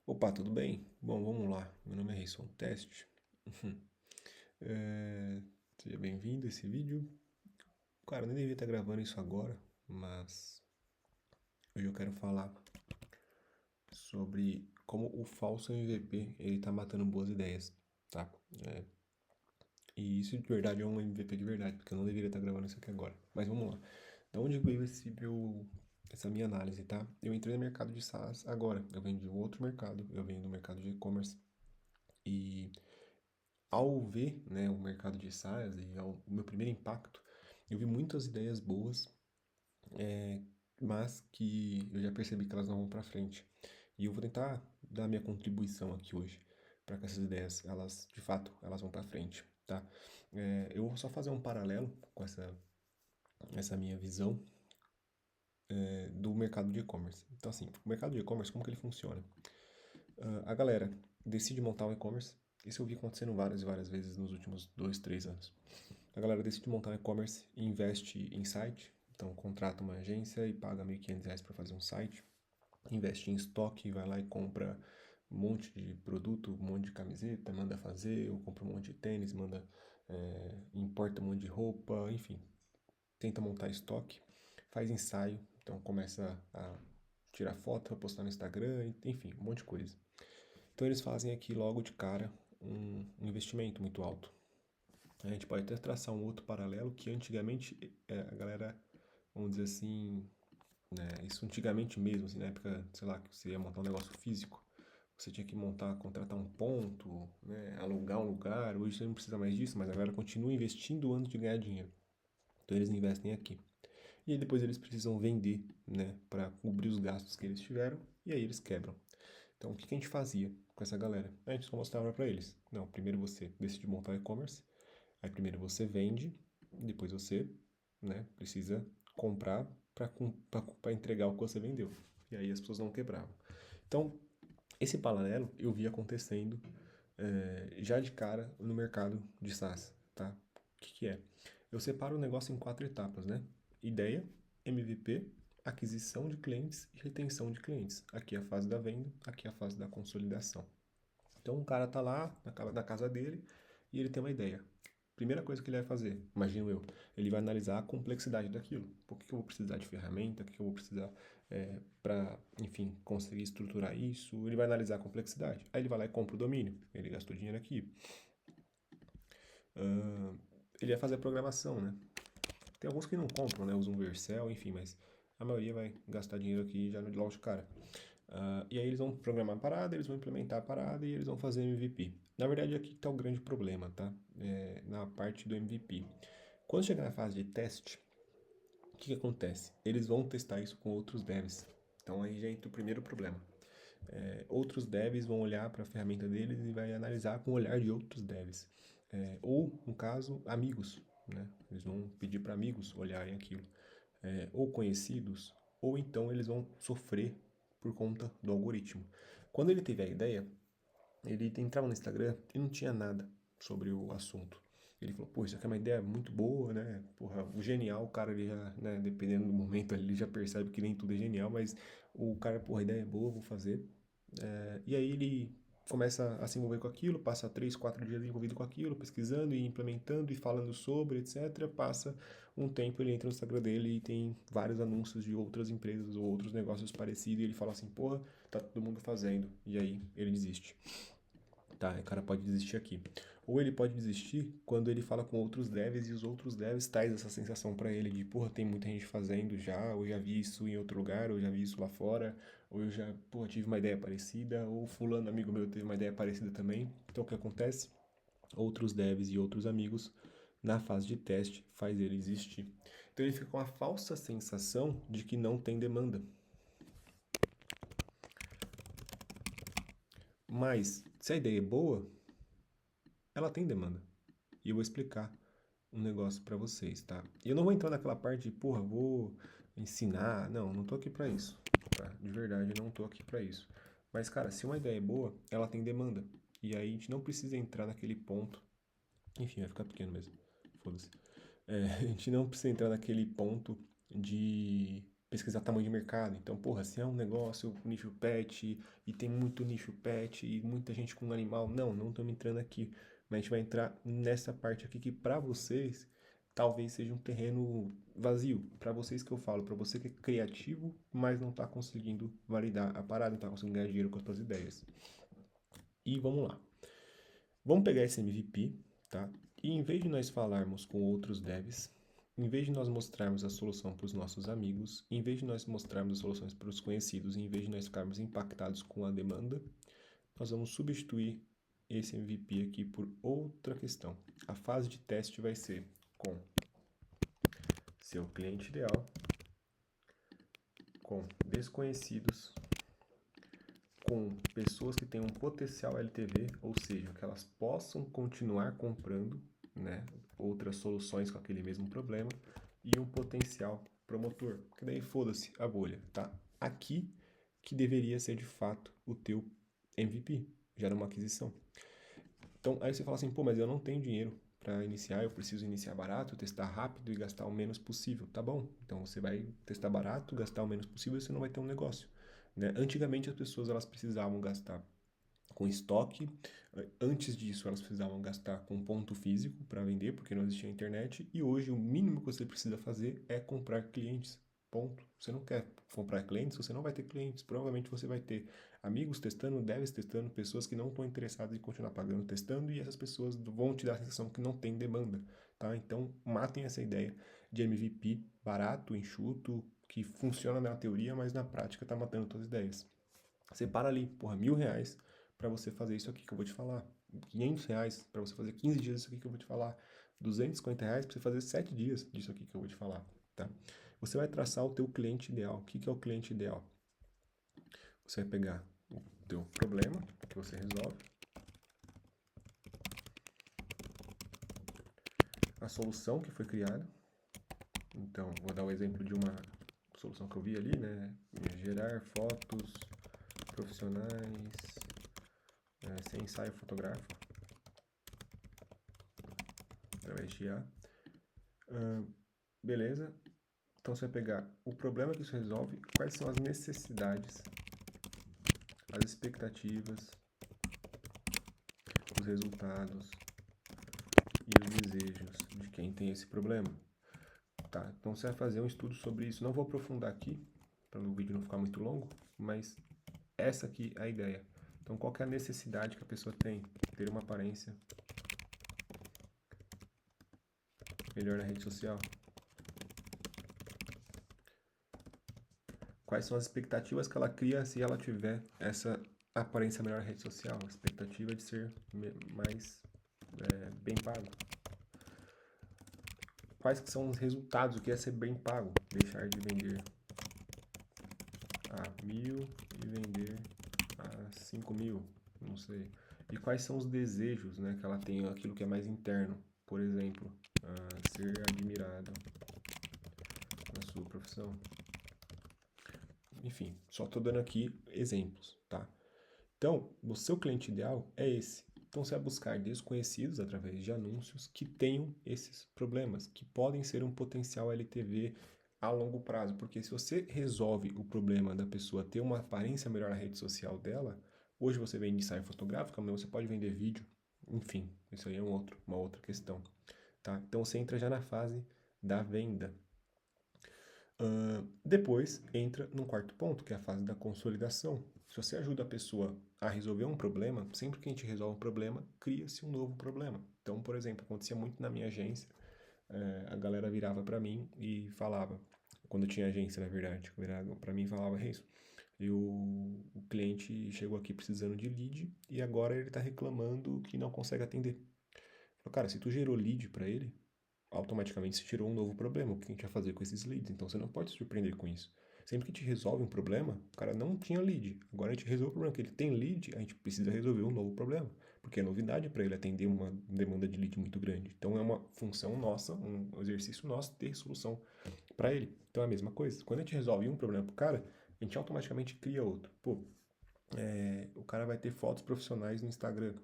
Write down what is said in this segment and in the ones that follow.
Opa, tudo bem? Bom, vamos lá. Meu nome é Reison Teste. É, Seja bem-vindo a esse vídeo. Cara, eu nem devia estar gravando isso agora, mas hoje eu quero falar sobre como o falso MVP ele tá matando boas ideias, tá? É, e isso de verdade é um MVP de verdade, porque eu não deveria estar gravando isso aqui agora. Mas vamos lá. Da onde veio essa minha análise, tá? Eu entrei no mercado de SaaS agora. Eu venho de outro mercado. Eu venho do mercado de e-commerce. E ao ver, né, o mercado de SaaS e o meu primeiro impacto, eu vi muitas ideias boas, mas que eu já percebi que elas não vão para frente. E eu vou tentar dar minha contribuição aqui hoje para que essas ideias, elas, de fato, elas vão para frente, tá? Eu vou só fazer um paralelo com essa minha visão do mercado de e-commerce. Então, assim, o mercado de e-commerce, como que ele funciona? A galera decide montar um e-commerce. Isso eu vi acontecendo várias e várias vezes nos últimos 2, 3 anos. A galera decide montar um e-commerce e investe em site. Então, contrata uma agência e paga R$ 1.500 para fazer um site. Investe em estoque, vai lá e compra um monte de produto, um monte de camiseta, manda fazer, ou compra um monte de tênis, importa um monte de roupa, enfim. Tenta montar estoque, faz ensaio, então começa a tirar foto, postar no Instagram, enfim, um monte de coisa. Então eles fazem aqui logo de cara um investimento muito alto. A gente pode até traçar um outro paralelo que antigamente a galera, vamos dizer assim, né, isso antigamente mesmo, assim, na época, sei lá, que você ia montar um negócio físico, você tinha que montar, contratar um ponto, né, alugar um lugar, hoje você não precisa mais disso, mas a galera continua investindo antes de ganhar dinheiro. Então eles investem aqui. E aí depois eles precisam vender, né, para cobrir os gastos que eles tiveram, e aí eles quebram. Então, o que que a gente fazia com essa galera? A gente só mostrava para eles. Não, primeiro você decide montar e-commerce, aí primeiro você vende, depois você, né, precisa comprar para entregar o que você vendeu. E aí as pessoas não quebravam. Então, esse paralelo eu vi acontecendo já de cara no mercado de SaaS, tá? O que que é? Eu separo o negócio em 4 etapas, né? Ideia, MVP, aquisição de clientes e retenção de clientes. Aqui é a fase da venda, aqui é a fase da consolidação. Então o cara tá lá na casa dele e ele tem uma ideia. Primeira coisa que ele vai fazer, imagino eu, ele vai analisar a complexidade daquilo. Por que eu vou precisar de ferramenta? O que eu vou precisar para, enfim, conseguir estruturar isso? Ele vai analisar a complexidade. Aí ele vai lá e compra o domínio. Ele gastou dinheiro aqui. Ele vai fazer a programação, né? Tem alguns que não compram, né? Usam Vercel, enfim, mas a maioria vai gastar dinheiro aqui já logo de cara. E aí eles vão programar a parada, eles vão implementar a parada e eles vão fazer MVP. Na verdade, aqui está o grande problema, tá? Na parte do MVP. Quando chegar na fase de teste, o que que acontece? Eles vão testar isso com outros devs. Então aí já entra o primeiro problema. Outros devs vão olhar para a ferramenta deles e vai analisar com o olhar de outros devs. Ou, no caso, amigos, né? Eles vão pedir para amigos olharem aquilo. Ou conhecidos, ou então eles vão sofrer por conta do algoritmo. Quando ele teve a ideia, ele entrava no Instagram e não tinha nada sobre o assunto. Ele falou, pô, isso aqui é uma ideia muito boa, né? Porra, o genial, o cara, ele já, né, dependendo do momento, ele já percebe que nem tudo é genial, mas o cara, porra, a ideia é boa, vou fazer. E aí ele começa a se envolver com aquilo, passa 3, 4 dias envolvido com aquilo, pesquisando e implementando e falando sobre, etc. Passa um tempo, ele entra no Instagram dele e tem vários anúncios de outras empresas ou outros negócios parecidos e ele fala assim, porra, tá todo mundo fazendo. E aí ele desiste. Tá, o cara pode desistir aqui. Ou ele pode desistir quando ele fala com outros devs e os outros devs traz essa sensação pra ele de, porra, tem muita gente fazendo já, ou já vi isso em outro lugar, ou já vi isso lá fora, ou eu já, porra, tive uma ideia parecida, ou fulano amigo meu teve uma ideia parecida também. Então o que acontece? Outros devs e outros amigos na fase de teste faz ele existir. Então ele fica com a falsa sensação de que não tem demanda. Mas se a ideia é boa, ela tem demanda. E eu vou explicar um negócio pra vocês, tá? E eu não vou entrar naquela parte de, porra, vou ensinar. Não, não tô aqui pra isso, tá? De verdade, eu não tô aqui pra isso. Mas, cara, se uma ideia é boa, ela tem demanda. E aí a gente não precisa entrar naquele ponto. Enfim, vai ficar pequeno mesmo. Foda-se. A gente não precisa entrar naquele ponto de pesquisar tamanho de mercado. Então, porra, se é um negócio nicho pet e tem muito nicho pet e muita gente com animal, não estamos entrando aqui. Mas a gente vai entrar nessa parte aqui que para vocês talvez seja um terreno vazio. Para vocês que eu falo, para você que é criativo, mas não está conseguindo validar a parada, não está conseguindo ganhar dinheiro com as suas ideias. E vamos lá. Vamos pegar esse MVP, tá? E em vez de nós falarmos com outros devs, em vez de nós mostrarmos a solução para os nossos amigos, em vez de nós mostrarmos as soluções para os conhecidos, em vez de nós ficarmos impactados com a demanda, nós vamos substituir esse MVP aqui por outra questão. A fase de teste vai ser com seu cliente ideal, com desconhecidos, com pessoas que têm um potencial LTV, ou seja, que elas possam continuar comprando, né, outras soluções com aquele mesmo problema, e um potencial promotor, que daí foda-se a bolha, tá? Aqui que deveria ser de fato o teu MVP, já numa aquisição. Então aí você fala assim, pô, mas eu não tenho dinheiro para iniciar, eu preciso iniciar barato, testar rápido e gastar o menos possível. Tá bom, então você vai testar barato, gastar o menos possível e você não vai ter um negócio. Né? Antigamente as pessoas elas precisavam gastar com estoque, antes disso elas precisavam gastar com ponto físico para vender, porque não existia internet, e hoje o mínimo que você precisa fazer é comprar clientes. Ponto. Você não quer comprar clientes, você não vai ter clientes. Provavelmente você vai ter amigos testando, devs testando, pessoas que não estão interessadas em continuar pagando testando, e essas pessoas vão te dar a sensação que não tem demanda. Tá? Então matem essa ideia de MVP barato, enxuto, que funciona na teoria, mas na prática está matando todas as ideias. Separa ali, porra, R$ 1.000 para você fazer isso aqui que eu vou te falar. R$ 500 para você fazer 15 dias disso aqui que eu vou te falar. R$ 250 para você fazer 7 dias disso aqui que eu vou te falar, tá? Você vai traçar o teu cliente ideal. O que é o cliente ideal? Você vai pegar o teu problema que você resolve, a solução que foi criada. Então, vou dar o exemplo de uma solução que eu vi ali, né? Gerar fotos profissionais sem ensaio fotográfico através de IA. Beleza? Então você vai pegar o problema que isso resolve, quais são as necessidades, as expectativas, os resultados e os desejos de quem tem esse problema. Tá? Então você vai fazer um estudo sobre isso. Não vou aprofundar aqui, para o vídeo não ficar muito longo, mas essa aqui é a ideia. Então qual que é a necessidade que a pessoa tem? Ter uma aparência melhor na rede social. Quais são as expectativas que ela cria se ela tiver essa aparência melhor na rede social? A expectativa de ser mais bem pago. Quais que são os resultados? O que é ser bem pago? Deixar de vender a 1.000 e vender a 5.000, não sei. E quais são os desejos, né, que ela tem, aquilo que é mais interno? Por exemplo, ser admirado na sua profissão. Enfim, só estou dando aqui exemplos, tá? Então, o seu cliente ideal é esse. Então, você vai buscar desconhecidos através de anúncios que tenham esses problemas, que podem ser um potencial LTV a longo prazo. Porque se você resolve o problema da pessoa ter uma aparência melhor na rede social dela, hoje você vende ensaio fotográfico, amanhã você pode vender vídeo. Enfim, isso aí é uma outra questão. Tá? Então, você entra já na fase da venda. Depois entra num quarto ponto, que é a fase da consolidação. Se você ajuda a pessoa a resolver um problema, sempre que a gente resolve um problema, cria-se um novo problema. Então, por exemplo, acontecia muito na minha agência, a galera virava para mim e falava, quando eu tinha agência, na verdade, virava para mim e falava, Reis, o cliente chegou aqui precisando de lead e agora ele está reclamando que não consegue atender. Falei, cara, se tu gerou lead para ele, automaticamente se tirou um novo problema. O que a gente vai fazer com esses leads? Então você não pode se surpreender com isso. Sempre que a gente resolve um problema, o cara não tinha lead. Agora a gente resolve o problema, que ele tem lead, a gente precisa resolver um novo problema. Porque é novidade para ele atender uma demanda de lead muito grande. Então é uma função nossa, um exercício nosso ter solução para ele. Então é a mesma coisa. Quando a gente resolve um problema pro cara, a gente automaticamente cria outro. Pô, o cara vai ter fotos profissionais no Instagram.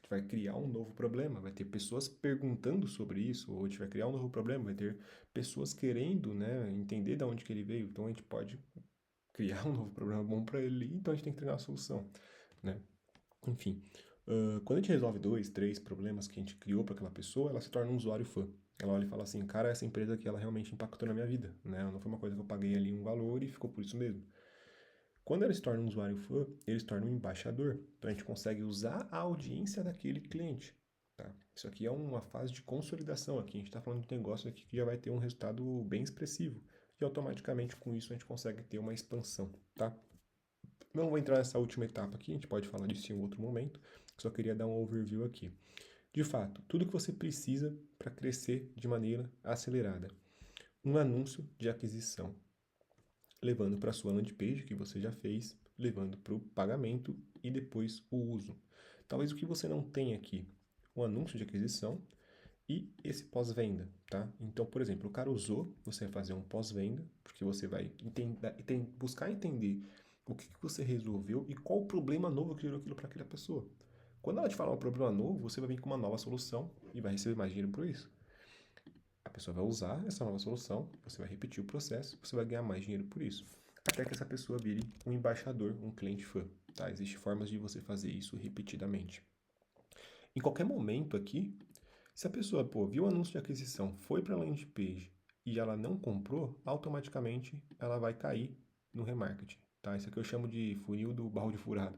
gente vai criar um novo problema, vai ter pessoas perguntando sobre isso, ou a gente vai criar um novo problema, vai ter pessoas querendo, né, entender de onde que ele veio. Então a gente pode criar um novo problema bom para ele, então a gente tem que treinar a solução, né? Enfim, quando a gente resolve 2, 3 problemas que a gente criou para aquela pessoa, ela se torna um usuário fã. Ela olha e fala assim, cara, essa empresa aqui, ela realmente impactou na minha vida, né? Não foi uma coisa que eu paguei ali um valor e ficou por isso mesmo. Quando ela se torna um usuário fã, ele se torna um embaixador. Então a gente consegue usar a audiência daquele cliente. Tá? Isso aqui é uma fase de consolidação aqui. A gente está falando de um negócio aqui que já vai ter um resultado bem expressivo. E automaticamente com isso a gente consegue ter uma expansão. Tá? Não vou entrar nessa última etapa aqui, a gente pode falar disso em outro momento. Só queria dar um overview aqui. De fato, tudo que você precisa para crescer de maneira acelerada. Um anúncio de aquisição, levando para a sua landing page que você já fez, levando para o pagamento e depois o uso. Talvez o que você não tenha aqui, o anúncio de aquisição e esse pós-venda, tá? Então, por exemplo, o cara usou, você vai fazer um pós-venda, porque você vai buscar entender o que você resolveu e qual o problema novo que gerou aquilo para aquela pessoa. Quando ela te falar um problema novo, você vai vir com uma nova solução e vai receber mais dinheiro por isso. A pessoa vai usar essa nova solução, você vai repetir o processo, você vai ganhar mais dinheiro por isso. Até que essa pessoa vire um embaixador, um cliente fã. Tá? Existem formas de você fazer isso repetidamente. Em qualquer momento aqui, se a pessoa viu o anúncio de aquisição, foi para a landing page e ela não comprou, automaticamente ela vai cair no remarketing. Tá? Isso aqui eu chamo de funil do balde furado.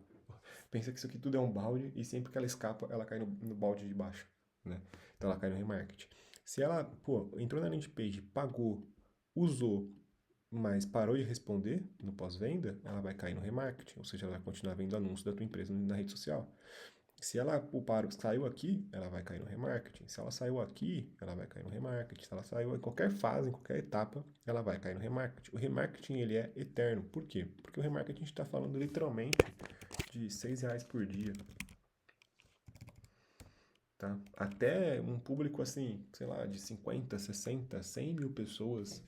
Pensa que isso aqui tudo é um balde e sempre que ela escapa, ela cai no balde de baixo. Né? Então ela cai no remarketing. Se ela, entrou na landing page, pagou, usou, mas parou de responder no pós-venda, ela vai cair no remarketing, ou seja, ela vai continuar vendo anúncio da tua empresa na rede social. Se ela saiu aqui, ela vai cair no remarketing. Se ela saiu aqui, ela vai cair no remarketing. Se ela saiu em qualquer fase, em qualquer etapa, ela vai cair no remarketing. O remarketing, ele é eterno. Por quê? Porque o remarketing a gente está falando literalmente de R$6 por dia. Tá? Até um público assim, sei lá, de 50, 60, 100 mil pessoas,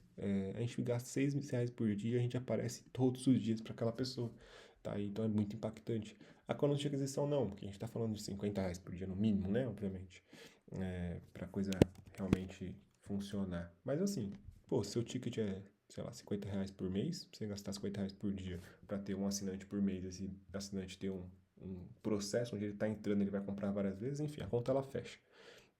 a gente gasta R$6.000 por dia, a gente aparece todos os dias para aquela pessoa. Tá? Então é muito impactante. A coluna de aquisição não, porque a gente está falando de R$50 por dia no mínimo, né? Obviamente. Para a coisa realmente funcionar. Mas assim, seu ticket é, sei lá, R$50 por mês, você gastar R$50 por dia para ter um assinante por mês, esse assinante ter um processo onde ele está entrando, ele vai comprar várias vezes, enfim, a conta ela fecha,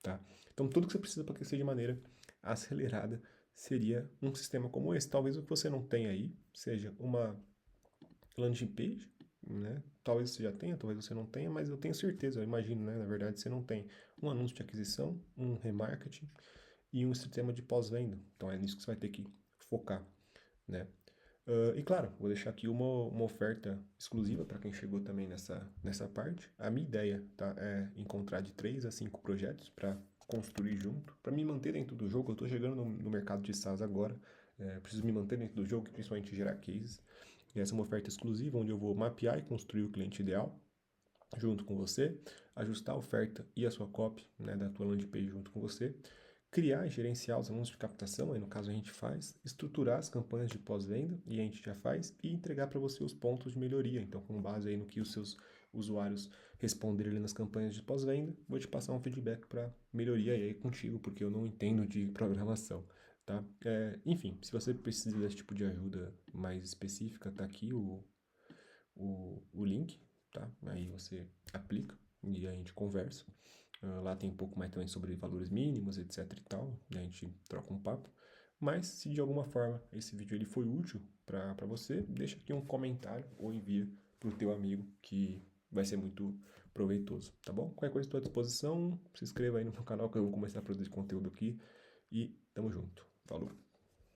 tá? Então tudo que você precisa para crescer de maneira acelerada seria um sistema como esse. Talvez o que você não tenha aí seja uma landing page, né? Talvez você já tenha, talvez você não tenha, mas eu tenho certeza, eu imagino, né? Na verdade, você não tem um anúncio de aquisição, um remarketing e um sistema de pós-venda. Então é nisso que você vai ter que focar, né? E claro, vou deixar aqui uma oferta exclusiva para quem chegou também nessa parte. A minha ideia, tá, é encontrar de 3 a 5 projetos para construir junto, para me manter dentro do jogo. Eu estou chegando no mercado de SaaS agora, preciso me manter dentro do jogo e principalmente gerar cases. E essa é uma oferta exclusiva onde eu vou mapear e construir o cliente ideal junto com você, ajustar a oferta e a sua copy, né, da tua landing page junto com você, criar e gerenciar os anúncios de captação, aí no caso a gente faz, estruturar as campanhas de pós-venda, e a gente já faz, e entregar para você os pontos de melhoria. Então, com base aí no que os seus usuários responderem ali nas campanhas de pós-venda, vou te passar um feedback para melhoria aí contigo, porque eu não entendo de programação. Tá? Enfim, se você precisa desse tipo de ajuda mais específica, tá aqui o link, tá? Aí você aplica e a gente conversa. Lá tem um pouco mais também sobre valores mínimos, etc e tal, e a gente troca um papo. Mas se de alguma forma esse vídeo ele foi útil para você, deixa aqui um comentário ou envia para o teu amigo que vai ser muito proveitoso, tá bom? Qualquer coisa estou à disposição, se inscreva aí no meu canal que eu vou começar a produzir conteúdo aqui e tamo junto. Falou!